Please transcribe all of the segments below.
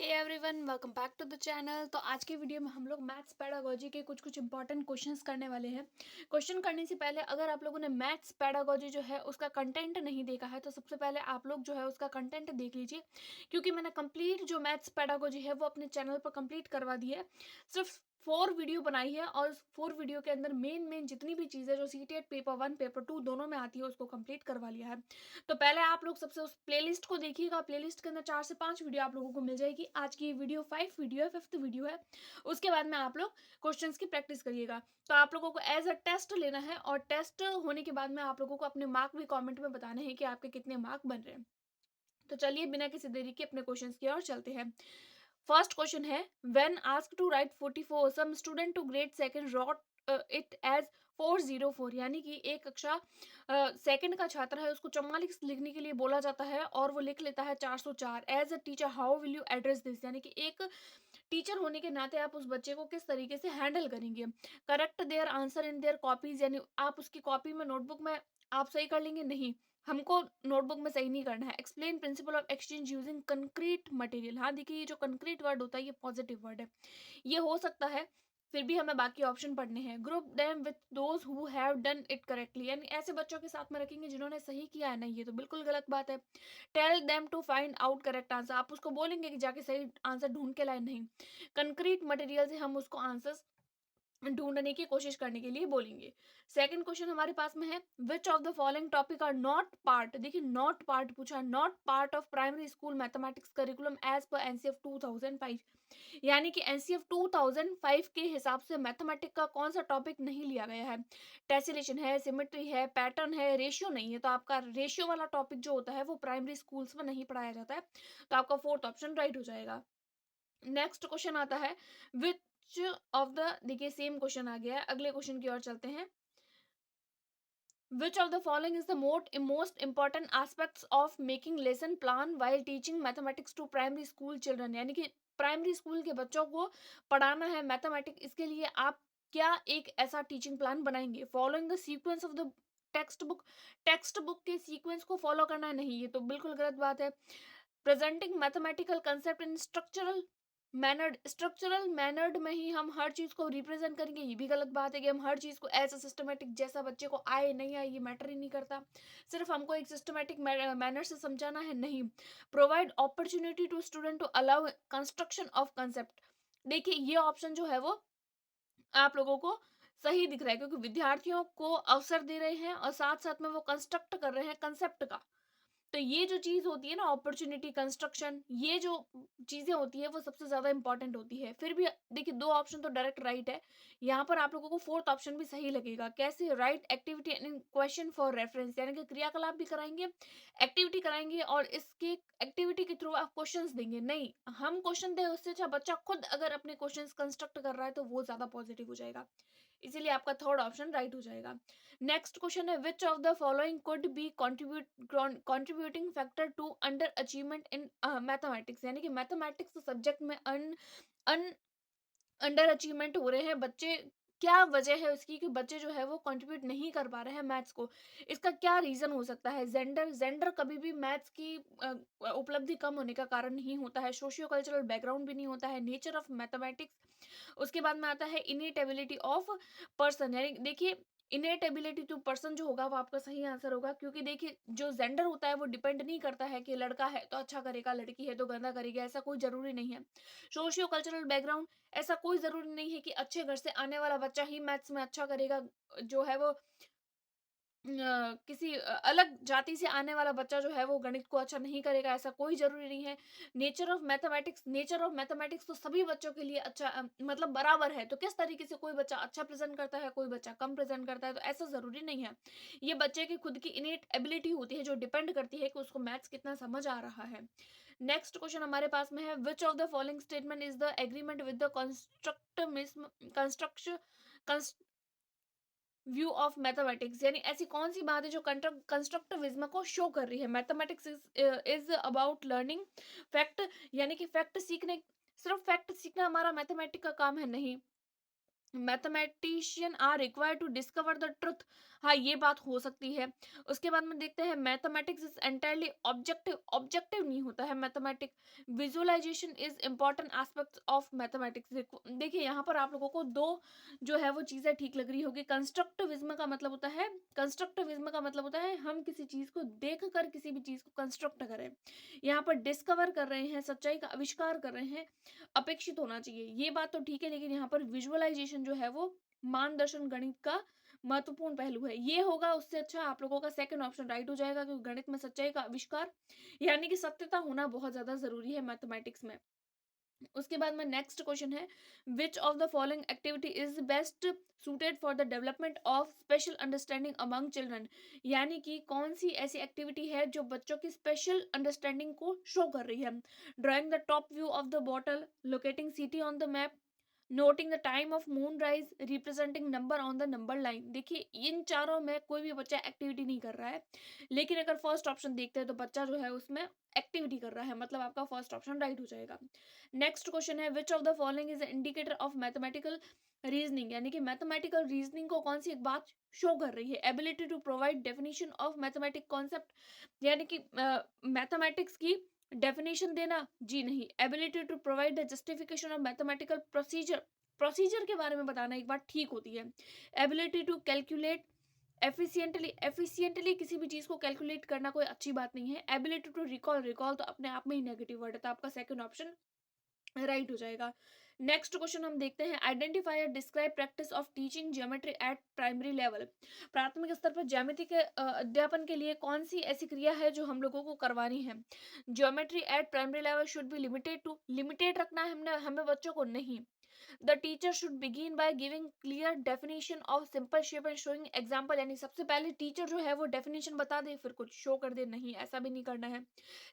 Everyone, welcome back to the channel. तो आज के वीडियो में हम लोग मैथ्स पेडागोजी के कुछ कुछ इंपॉर्टेंट क्वेश्चंस करने वाले हैं। क्वेश्चन करने से पहले अगर आप लोगों ने मैथ्स पेडागोजी जो है उसका कंटेंट नहीं देखा है तो सबसे पहले आप लोग जो है उसका कंटेंट देख लीजिए, क्योंकि मैंने कंप्लीट जो मैथ्स पेडागोजी है वो अपने चैनल पर कंप्लीट करवा दी है। सिर्फ 4 वीडियो बनाई है और उस 4 वीडियो के अंदर मेन जितनी भी चीज़ें जो सीटेट पेपर 1 पेपर 2 दोनों में आती है उसको कंप्लीट करवा लिया है। तो पहले आप लोग सबसे उस प्लेलिस्ट को देखिएगा। प्लेलिस्ट के अंदर 4 से 5 वीडियो आप लोगों को मिल जाएगी। आज की वीडियो 5 वीडियो है, 5th वीडियो है। उसके बाद में आप लोग क्वेश्चंस की प्रैक्टिस करिएगा। तो आप लोगों को एज अ टेस्ट लेना है और टेस्ट होने के बाद में आप लोगों को अपने मार्क भी कमेंट में बताने हैं कि आपके कितने मार्क बन रहे हैं। तो चलिए बिना किसी देरी के अपने क्वेश्चंस की ओर चलते हैं। फर्स्ट क्वेश्चन है, when asked to write 44 some student to grade second wrote it as 404, यानी कि एक कक्षा सेकंड का छात्र है, उसको 44 लिखने के लिए बोला जाता है और वो लिख लेता है 404। As a teacher how will you address this, यानी कि एक टीचर होने के नाते आप उस बच्चे को किस तरीके से हैंडल करेंगे। Correct their answer in their copies, यानी आप उसकी कॉपी में नोटबुक में आप सही कर लेंगे, नहीं हमको नोटबुक में सही नहीं करना है। Explain principle of exchange using concrete material, हाँ देखिए ये जो कंक्रीट वर्ड होता है ये पॉजिटिव वर्ड है, ये हो सकता है। फिर भी हमें बाकी ऑप्शन पढ़ने हैं। Group them with those who have done it correctly, यानी ऐसे बच्चों के साथ में रखेंगे जिन्होंने सही किया है, नहीं ये तो बिल्कुल गलत बात है। Tell them to find out correct answer, आप उसको बोलेंगे कि जाके सही आंसर ढूंढ के लाए, नहीं कंक्रीट मटेरियल से हम उसको आंसर ढूंढने की कोशिश करने के लिए बोलेंगे। सेकंड क्वेश्चन हमारे पास में है, which of the following topic are not part, देखिए नॉट पार्ट पूछा, not part of primary school mathematics curriculum as per NCF 2005, यानी कि एनसीएफ 2005 के हिसाब से मैथमेटिक्स का कौन सा टॉपिक नहीं लिया गया है। टेसिलेशन है, सिमेट्री है, पैटर्न है, रेशियो नहीं है। तो आपका रेशियो वाला टॉपिक जो होता है वो प्राइमरी स्कूल्स में नहीं पढ़ाया जाता है, तो आपका फोर्थ ऑप्शन राइट हो जाएगा। नेक्स्ट क्वेश्चन आता है, विच ऑफ द, देखिए सेम क्वेश्चन आ गया है, अगले क्वेश्चन की ओर चलते हैं। Which of the following is the most important aspects of making lesson plan while teaching mathematics to primary school children, यानी कि प्राइमरी स्कूल के बच्चों को पढ़ाना है मैथमेटिक्स, इसके लिए आप क्या एक ऐसा टीचिंग प्लान बनाएंगे। Following the sequence of the text book के सीक्वेंस को फॉलो करना है, नहीं ये तो बिल्कुल गलत बात है। Presenting mathematical concept in structural mannered में ही हम हर चीज को रिप्रेजेंट करेंगे, ये भी गलत बात है कि हम हर चीज को ऐसा सिस्टमेटिक, जैसा बच्चे को आए नहीं आए ये मैटर ही नहीं करता, सिर्फ हमको एक सिस्टमेटिक मैनर से समझाना है, नहीं। Provide opportunity to student to allow construction of concept, देखिए ये ऑप्शन जो है वो आप लोगों को सही दिख रहा है, क्योंकि विद्यार्थियों को अवसर दे रहे हैं और साथ साथ में वो कंस्ट्रक्ट कर रहे हैं कंसेप्ट का। तो ये जो चीज होती है ना, अपॉर्चुनिटी कंस्ट्रक्शन, ये जो चीजें होती है वो सबसे ज्यादा इंपॉर्टेंट होती है। फिर भी देखिए दो ऑप्शन तो डायरेक्ट राइट है, यहाँ पर आप लोगों को फोर्थ ऑप्शन भी सही लगेगा। कैसे, right activity and question for reference, यानी कि क्रियाकलाप भी कराएंगे, एक्टिविटी कराएंगे और इसके एक्टिविटी के थ्रू आप क्वेश्चंस देंगे, नहीं हम क्वेश्चन दें उससे अच्छा बच्चा खुद अगर अपने क्वेश्चंस कंस्ट्रक्ट कर रहा है तो वो ज्यादा पॉजिटिव हो जाएगा, इसीलिए आपका थर्ड ऑप्शन राइट हो जाएगा। नेक्स्ट क्वेश्चन है, which of the following could be contributing factor to underachievement in mathematics, यानी कि मैथमेटिक्स सब्जेक्ट में अन अंडर अचीवमेंट हो रहे हैं बच्चे, क्या वजह है उसकी कि बच्चे जो है वो कंट्रीब्यूट नहीं कर पा रहे हैं मैथ्स को, इसका क्या रीजन हो सकता है। जेंडर, जेंडर कभी भी मैथ्स की उपलब्धि कम होने का कारण नहीं होता है। सोशियो कल्चरल बैकग्राउंड भी नहीं होता है। नेचर ऑफ मैथमेटिक्स, उसके बाद में आता है इनेट एबिलिटी ऑफ पर्सन, यानी देखिए इनेट एबिलिटी टू पर्सन जो होगा वो आपका सही आंसर होगा, क्योंकि देखिए जो जेंडर होता है वो डिपेंड नहीं करता है कि लड़का है तो अच्छा करेगा, लड़की है तो गंदा करेगा, ऐसा कोई जरूरी नहीं है। सोशियो कल्चरल बैकग्राउंड, ऐसा कोई जरूरी नहीं है कि अच्छे घर से आने वाला बच्चा ही मैथ्स में अच्छा करेगा, जो है वो किसी अलग जाति से आने वाला बच्चा जो है वो गणित को अच्छा नहीं करेगा, ऐसा कोई जरूरी नहीं है। नेचर ऑफ मैथमेटिक्स तो सभी बच्चों के लिए अच्छा मतलब बराबर है, तो किस तरीके से कोई बच्चा अच्छा प्रेजेंट करता है कोई बच्चा कम प्रेजेंट करता है, तो ऐसा जरूरी नहीं है। ये बच्चे की खुद की इनेट एबिलिटी होती है जो डिपेंड करती है कि उसको मैथ्स कितना समझ आ रहा है। नेक्स्ट क्वेश्चन हमारे पास में है, which of the following statement is the agreement with the construct view of mathematics, यानी ऐसी कौन सी बात है जो कंस्ट्रक्टिविज्म को शो कर रही है। Mathematics is about learning fact, यानी कि फैक्ट सीखने, सिर्फ फैक्ट सीखना हमारा मैथमेटिक्स का काम है, नहीं mathematician are required to discover the truth. हाँ, ये बात हो सकती है। उसके बाद में देखते हैं mathematics is entirely objective. Objective नहीं होता है mathematic. Visualisation is important aspect of mathematics. देखिए यहाँ पर आप लोगों को दो जो है वो चीजें ठीक लग रही होगी। कंस्ट्रक्टिविज्म का मतलब होता है, कंस्ट्रक्टिविज्म का मतलब होता है हम किसी चीज को देख कर किसी भी चीज को कंस्ट्रक्ट करें। यहाँ पर डिस्कवर कर रहे हैं, सच्चाई का आविष्कार कर रहे हैं, अपेक्षित होना चाहिए, ये बात तो ठीक है। लेकिन यहाँ पर विजुअलाइजेशन जो है वो मानदर्शन गणित का महत्वपूर्ण पहलू है। ये होगा उससे अच्छा आप लोगों का सेकंड ऑप्शन राइट हो जाएगा, क्योंकि गणित में सच्चाई का आविष्कार यानी कि सत्यता होना बहुत ज्यादा जरूरी है मैथमेटिक्स में। उसके बाद में नेक्स्ट क्वेश्चन है, which of the following activity is best suited for the development of special understanding among children. यानी कि कौन सी ऐसी एक्टिविटी है जो बच्चों की स्पेशल अंडरस्टैंडिंग को शो कर रही है। Drawing the top view of the bottle, locating city on the map, noting the time of moon rise, representing number on the number line. देखिए इन चारों में कोई भी बच्चा एक्टिविटी नहीं कर रहा है, लेकिन अगर फर्स्ट ऑप्शन देखते हैं तो बच्चा जो है उसमें एक्टिविटी कर रहा है, मतलब आपका फर्स्ट ऑप्शन राइट हो जाएगा। नेक्स्ट क्वेश्चन है, which of the following is indicator of mathematical reasoning. यानी कि मैथमेटिकल रीजनिंग को कौन सी एक बात शो कर रही है। Ability to provide definition of mathematic concept, यानी कि मैथमेटिक्स की डेफिनेशन देना, जी नहीं। Ability to provide the justification of mathematical procedure, procedure के बारे में बताना एक बात ठीक होती है। Ability to calculate efficiently, efficiently किसी भी चीज को कैलकुलेट करना कोई अच्छी बात नहीं है। एबिलिटी टू रिकॉल, रिकॉल तो अपने आप में ही नेगेटिव वर्ड है, तो आपका सेकंड ऑप्शन राइट हो जाएगा। नेक्स्ट क्वेश्चन हम देखते हैं, आइडेंटिफाई और describe practice of teaching geometry at primary level. प्राथमिक स्तर पर ज्यामिति के अध्यापन के लिए कौन सी ऐसी क्रिया है जो हम लोगों को करवानी है। Geometry at primary level should be limited to, limited रखना है हमने हमें बच्चों को, नहीं। The teacher should begin by giving clear definition of simple shape and showing example. यानी सबसे पहले टीचर जो है वो डेफिनेशन बता दे फिर कुछ शो कर दे, नहीं ऐसा भी नहीं करना है।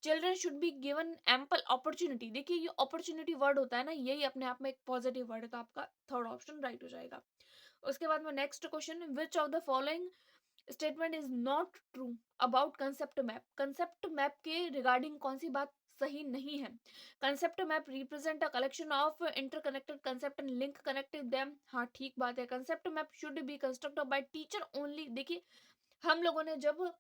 Children should be given ample opportunity. देखिए ये अपॉर्चुनिटी वर्ड होता है ना, यही अपने आप में एक पॉजिटिव वर्ड है, तो आपका थर्ड ऑप्शन राइट हो जाएगा। उसके बाद में next question, which of the following statement is not true about concept map. Concept map के रिगार्डिंग कौन सी बात सही नहीं है। Concept map represent a collection of interconnected concept and link connected them. हाँ ठीक बात है, concept map should be constructed by teacher only. देखिए हम लोगों ने जब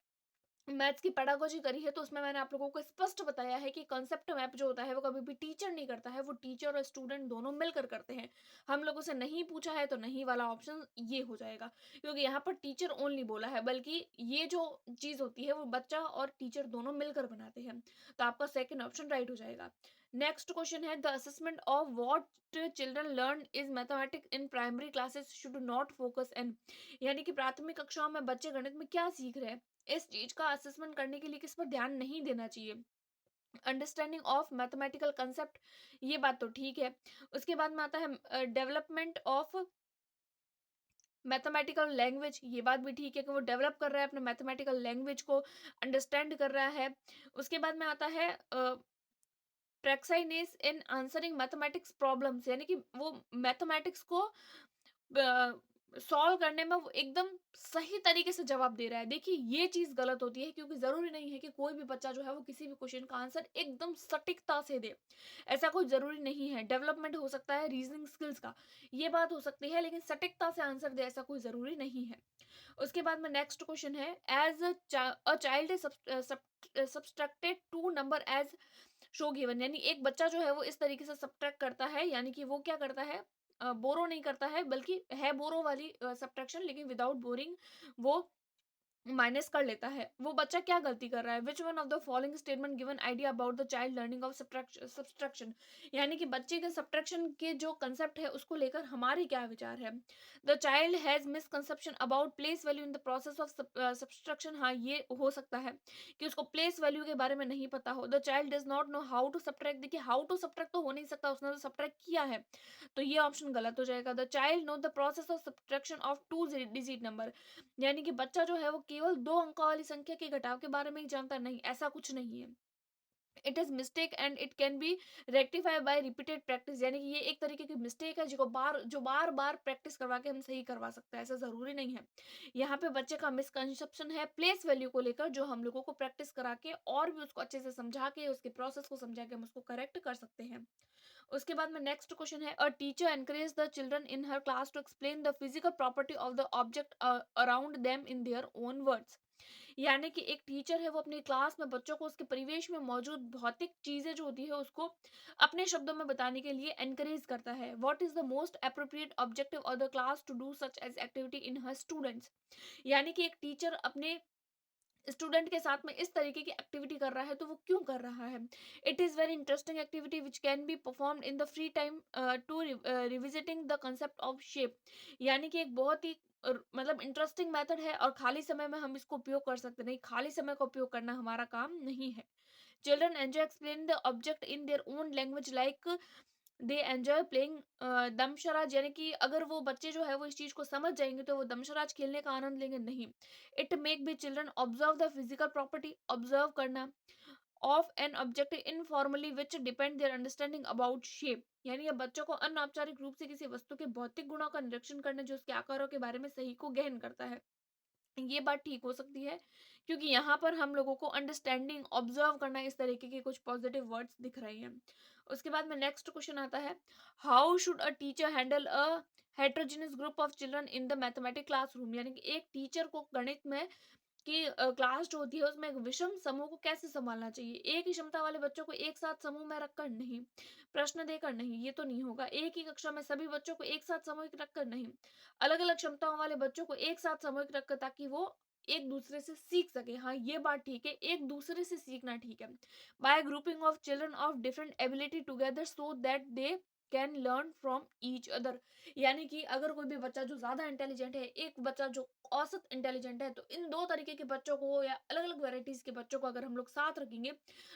मैथ्स की पेडागोजी करी है तो उसमें मैंने आप लोगों को स्पष्ट बताया है कि कॉन्सेप्ट मैप जो होता है वो कभी भी टीचर नहीं करता है, वो टीचर और स्टूडेंट दोनों मिलकर करते हैं। हम लोगों से नहीं पूछा है तो नहीं वाला ऑप्शन ये हो जाएगा, क्योंकि यहाँ पर टीचर ओनली बोला है, बल्कि ये जो चीज होती है वो बच्चा और टीचर दोनों मिलकर बनाते हैं, तो आपका सेकेंड ऑप्शन राइट हो जाएगा। नेक्स्ट क्वेश्चन है, the assessment of what children learn is mathematics in primary classes should not focus in. यानी कि प्राथमिक कक्षाओं में बच्चे गणित में क्या सीख रहे हैं, इस चीज का असेसमेंट करने के लिए किस पर ध्यान नहीं देना चाहिए। अंडरस्टैंडिंग ऑफ मैथमेटिकल कंसेप्ट, ये बात तो ठीक है। उसके बाद में आता है डेवलपमेंट ऑफ मैथमेटिकल लैंग्वेज, ये बात भी ठीक है कि वो डेवलप कर रहा है अपने मैथमेटिकल लैंग्वेज को, अंडरस्टैंड कर रहा है। उसके बाद में आता है प्रेक्साइनेस इन आंसरिंग मैथमेटिक्स प्रॉब्लम्स, यानी कि वो मैथमेटिक्स को सॉल्व करने में वो एकदम सही तरीके से जवाब दे रहा है। देखिए ये चीज गलत होती है, क्योंकि जरूरी नहीं है कि कोई भी बच्चा जो है वो किसी भी क्वेश्चन का आंसर एकदम सटीकता से दे, ऐसा कोई जरूरी नहीं है। डेवलपमेंट हो सकता है रीजनिंग स्किल्स का, ये बात हो सकती है, लेकिन सटीकता से आंसर दे ऐसा कोई जरूरी नहीं है। उसके बाद में नेक्स्ट क्वेश्चन है, as a child subtracted two number as show given. यानी एक बच्चा जो है वो इस तरीके से सब्ट्रैक्ट करता है, यानी कि वो क्या करता है, बोरो नहीं करता है, बल्कि है बोरो वाली सब्ट्रैक्शन, लेकिन विदाउट बोरिंग वो माइनस कर लेता है। वो बच्चा क्या गलती कर रहा है, which one of the following statement given idea about the child learning of subtraction. यानी कि बच्चे के सब्ट्रैक्शन के जो कंसेप्ट है उसको लेकर हमारे क्या विचार है। The child has misconception about place value in the process of subtraction. हाँ ये हो सकता है कि उसको प्लेस वैल्यू के बारे में नहीं पता हो। The child does not know how to subtract, देखिए हाउ टू सब्ट्रैक्ट तो हो नहीं सकता, उसने तो सब्ट्रैक्ट किया है, तो ये ऑप्शन गलत हो जाएगा। The child know the process of subtraction of two digit number. यानी कि बच्चा जो है वो केवल दो अंकों वाली संख्या के घटाव के बारे में ही जानता, नहीं ऐसा कुछ नहीं है। It is mistake and it can be rectify by repeated practice, यानी कि ये एक तरीके की मिस्टेक है जो बार बार प्रैक्टिस करवा के हम सही करवा सकते हैं, ऐसा जरूरी नहीं है। यहाँ पे बच्चे का मिसकंसेप्शन है प्लेस वैल्यू को लेकर, जो हम लोगों को प्रैक्टिस करा के और भी उसको अच्छे से समझा के उसके प्रोसेस को समझा के हम उसको करेक्ट कर सकते हैं। उसके बाद में नेक्स्ट क्वेश्चन है, a teacher encourage the children in her class to explain the physical property of the object around them in their own words. यानी कि एक टीचर है वो अपनी क्लास में बच्चों को उसके परिवेश में मौजूद भौतिक चीजें जो होती है उसको अपने शब्दों में बताने के लिए एनकरेज करता है। What is the most appropriate objective of the class to do such as activity in her students. यानी कि एक टीचर अपने स्टूडेंट के साथ में इस तरीके की एक्टिविटी कर रहा है तो वो क्यों कर रहा है। It is very interesting activity which can be performed in the free time to revisiting the concept of shape. यानी कि एक बहुत ही मतलब इंटरेस्टिंग मेथड है और खाली समय में हम इसको उपयोग कर सकते नहीं, खाली समय का उपयोग करना हमारा काम नहीं है। Children enjoy explain the object in their own language like they enjoy playing dumb charades. यानी कि अगर वो बच्चे जो है वो इस चीज को समझ जाएंगे तो वो दमशराज खेलने का आनंद लेंगे नहीं। It make be children observe the physical property, observe करना of an object informally which depend their understanding about shape. यानी ये बच्चों को अनौपचारिक रूप से किसी वस्तु के भौतिक गुणों का निरीक्षण करने जो उसके आकारों के बारे में सही को गहन करता है। ये बात ठीक हो सकती है क्योंकि यहाँ पर हम लोगों को अंडरस्टैंडिंग ऑब्जर्व करना इस तरीके के कुछ पॉजिटिव वर्ड्स दिख रहे हैं। उसके बाद में नेक्स्ट क्वेश्चन आता है, how should a teacher handle a heterogeneous group of children in the mathematic classroom. यानी कि एक टीचर को गणित में कि क्लास जो होती है उसमें एक विषम समूह को कैसे संभालना चाहिए। एक ही क्षमता वाले बच्चों को एक साथ समूह में रखकर नहीं, प्रश्न देकर नहीं, ये तो नहीं होगा। एक ही कक्षा में सभी बच्चों को एक साथ सामूहिक रखकर नहीं, अलग अलग क्षमताओं वाले बच्चों को एक साथ सामूहिक रखकर, ताकि वो एक दूसरे से सीख सके। हाँ ये बात ठीक है, एक दूसरे से सीखना ठीक है। Bye grouping of children of different ability together so that they can learn from each other. यानी कि अगर कोई भी बच्चा जो ज्यादा इंटेलिजेंट है, एक बच्चा जो औसत इंटेलिजेंट है, तो इन दो तरीके के बच्चों को या अलग अलग वेराइटीज के बच्चों को अगर हम लोग साथ रखेंगे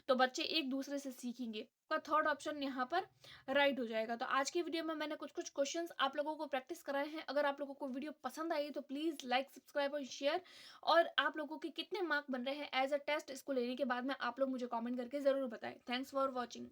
तो बच्चे एक दूसरे से सीखेंगे। का थर्ड ऑप्शन यहाँ पर राइट हो जाएगा। तो आज की वीडियो में मैंने कुछ कुछ क्वेश्चंस आप लोगों को प्रैक्टिस कराए हैं। अगर आप लोगों को वीडियो पसंद आई तो प्लीज लाइक सब्सक्राइब और शेयर। और आप लोगों के कितने मार्क बन रहे हैं एज अ टेस्ट, इसको लेने के बाद में आप लोग मुझे कॉमेंट करके जरूर बताएं। Thanks for watching.